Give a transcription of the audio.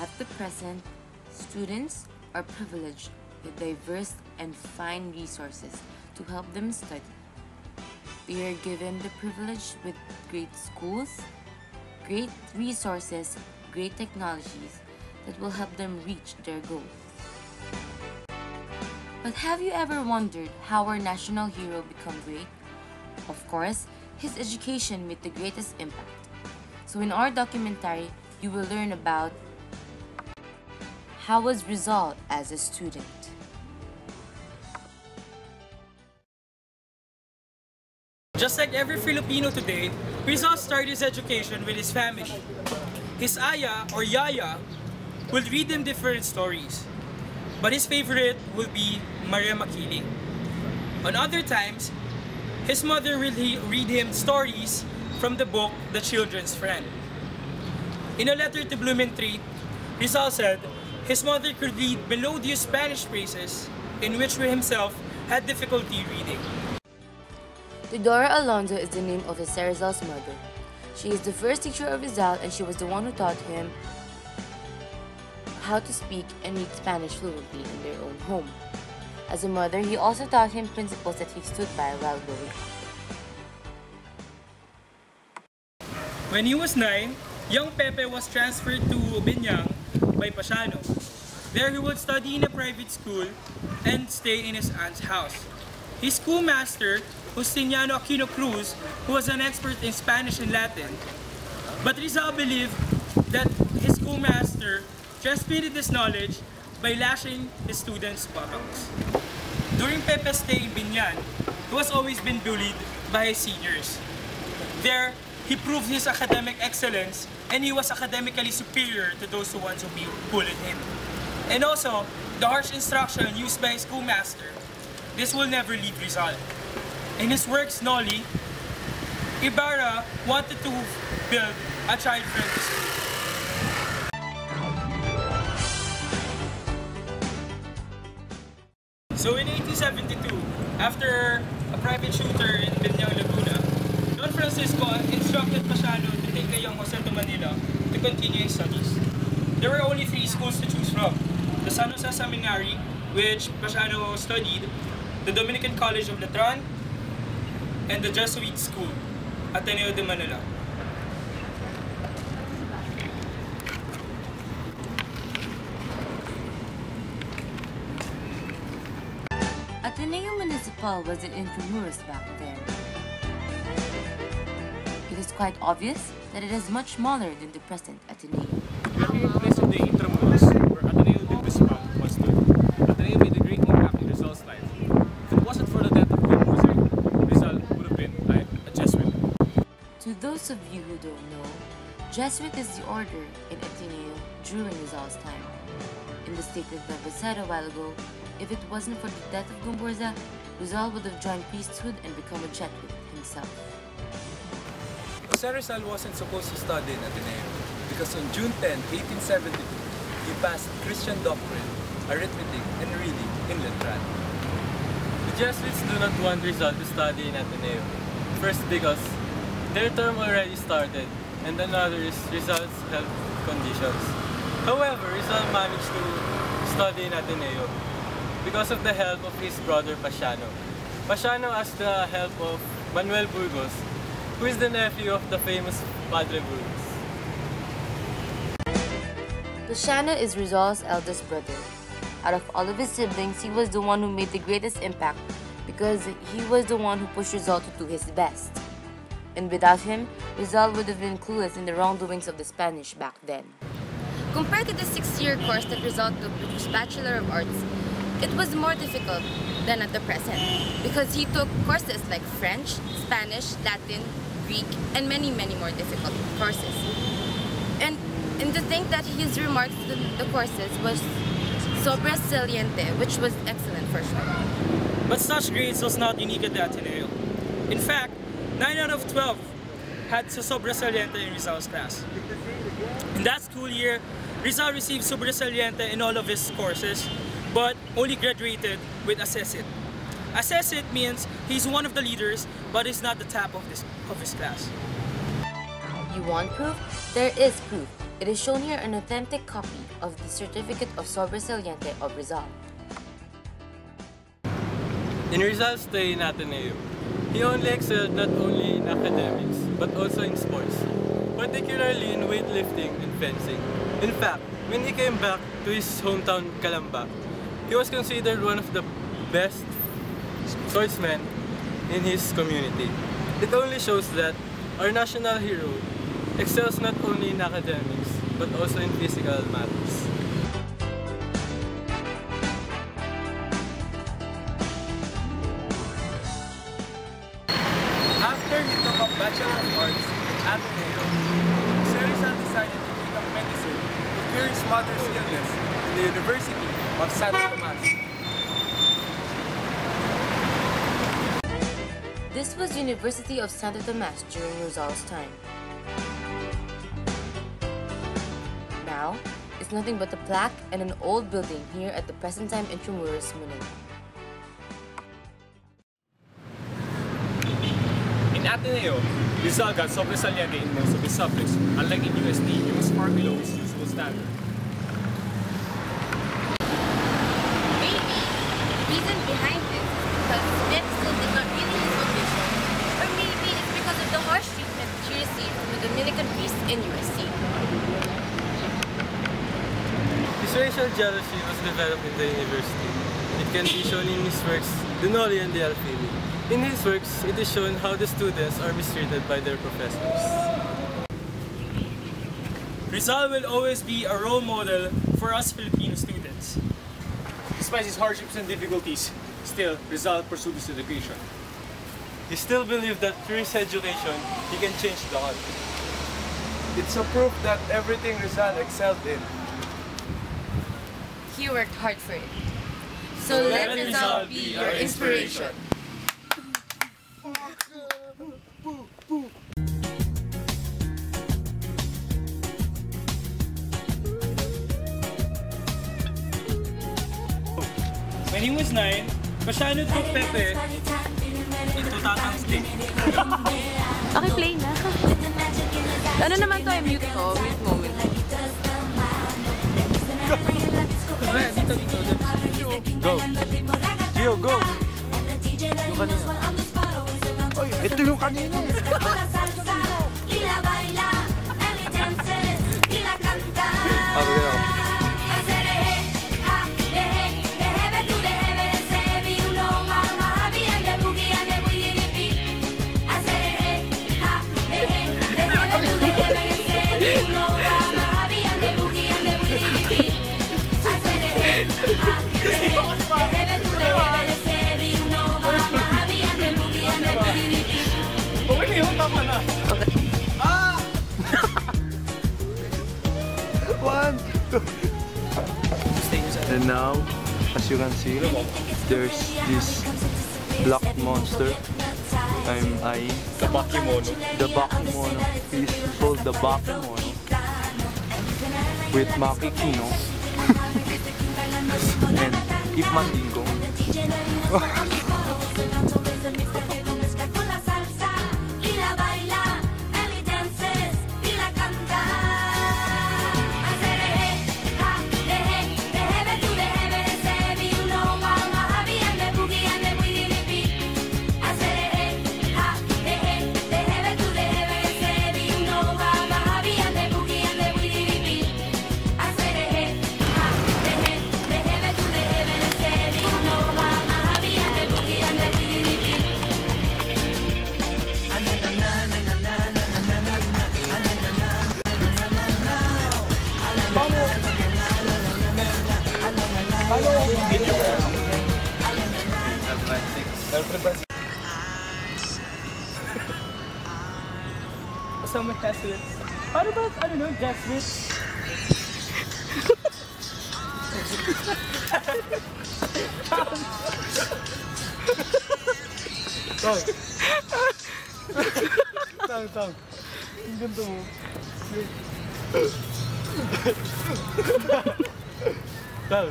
At the present, students are privileged with diverse and fine resources to help them study. They are given the privilege with great schools, great resources, great technologies that will help them reach their goals. But have you ever wondered how our national hero became great? Of course, his education made the greatest impact. So in our documentary, you will learn about how was Rizal as a student. Just like every Filipino today, Rizal started his education with his family. His aya or yaya will read him different stories, but his favorite will be Maria Makiling. On other times, his mother will read him stories from the book The Children's Friend. In a letter to Blumentritt, Rizal said his mother could read melodious Spanish phrases in which he himself had difficulty reading. Teodora Alonso is the name of Rizal's mother. She is the first teacher of Rizal and she was the one who taught him how to speak and read Spanish fluently in their own home. As a mother, he also taught him principles that he stood by while growing up. When he was 9, young Pepe was transferred to Binyang by Pasiano. There he would study in a private school and stay in his aunt's house. His schoolmaster, Justiniano Aquino Cruz, who was an expert in Spanish and Latin, but Rizal believed that his schoolmaster transmitted this knowledge by lashing his students' buttocks. During Pepe's stay in Binyan, he was always been bullied by his seniors. There, he proved his academic excellence and he was academically superior to those ones who bullied him. And also, the harsh instruction used by his schoolmaster, this will never leave Rizal. In his works, Noli, Ibarra wanted to build a child-friendly school. So in 1872, after a private shooter in Binyang, Laguna, Don Francisco instructed Pasiano to take the young Jose to Manila to continue his studies. There were only 3 schools to choose from: the San Jose Seminary, which Pasiano studied, the Dominican College of Letran, and the Jesuit School, Ateneo de Manila. Ateneo Municipal was an intramuros back then. It is quite obvious that it is much smaller than the present Ateneo. Looking at place of the intramuros, where Ateneo de Municipal was stood, Ateneo made a great impact in Rizal's life. If it wasn't for the death of Rizal would have been a Jesuit. To those of you who don't know, Jesuit is the order in Ateneo during Rizal's time. In the statement that was said a while ago, if it wasn't for the death of Gumborza, Rizal would have joined priesthood and become a Jesuit himself. Jose Rizal wasn't supposed to study in Ateneo because on June 10, 1872, he passed Christian doctrine, arithmetic, and reading in Letran. The Jesuits do not want Rizal to study in Ateneo. First, because their term already started, and another is Rizal's health conditions. However, Rizal managed to study in Ateneo because of the help of his brother Pasiano. Pasiano asked the help of Manuel Burgos, who is the nephew of the famous Padre Burgos. Pasiano is Rizal's eldest brother. Out of all of his siblings, he was the one who made the greatest impact because he was the one who pushed Rizal to do his best. And without him, Rizal would have been clueless in the wrongdoings of the Spanish back then. Compared to the 6-year course that Rizal took, which was Bachelor of Arts, it was more difficult than at the present because he took courses like French, Spanish, Latin, Greek, and many more difficult courses. And to think that his remarks in the courses was sobra saliente, which was excellent for sure. But such grades was not unique at the Ateneo. In fact, 9 out of 12 had sobra saliente in Rizal's class. In that school year, Rizal received sobresaliente in all of his courses, but only graduated with assessit. Assessit means he's one of the leaders, but he's not the top of his class. You want proof? There is proof. It is shown here an authentic copy of the Certificate of Sobresaliente of Rizal. In Rizal's stay in Ateneo, he only excelled not only in academics, but also in sports, particularly in weightlifting and fencing. In fact, when he came back to his hometown, Calamba, he was considered one of the best swordsmen in his community. It only shows that our national hero excels not only in academics, but also in physical matters. After he took a Bachelor of Arts at Ateneo, JOSERIZ decided to take up medicine to cure his mother's illness in the University of Santo Tomas. This was University of Santo Tomas during Rizal's time. Now, it's nothing but a plaque and an old building here at the present time Intramuros, Manila. In Ateneo, Rizal got sobresaliente in most of his subjects. Unlike in UST, he was far below his usual standard. Maybe the reason behind this is because med school did not really his audition, or maybe it's because of the harsh treatment he received from the Dominican priests in USC. His racial jealousy was developed in the university. It can be shown in his works, De Noli and De Alfili. In his works, it is shown how the students are mistreated by their professors. Rizal will always be a role model for us Filipino students. Despite his hardships and difficulties, still, Rizal pursued his education. He still believed that through his education, he can change the country. It's a proof that everything Rizal excelled in. He worked hard for it. So let Rizal be your inspiration. When he was 9, Bayono took Pepe into Tatang's day. Okay, play na. Ano naman to? I-mute ko. Mute moment. Go! Ghio, go! Yung kanina. Oy, ito yung kanina. Okay, go. And now, as you can see, there's this black monster I'm eyeing. The Bayono. The Bayono. He's called the Bayono with Maki Aquino and Keep Mandingo. Someone has to. How about, I don't know, Jasmine? Tang. Ang ganda mo. Tang.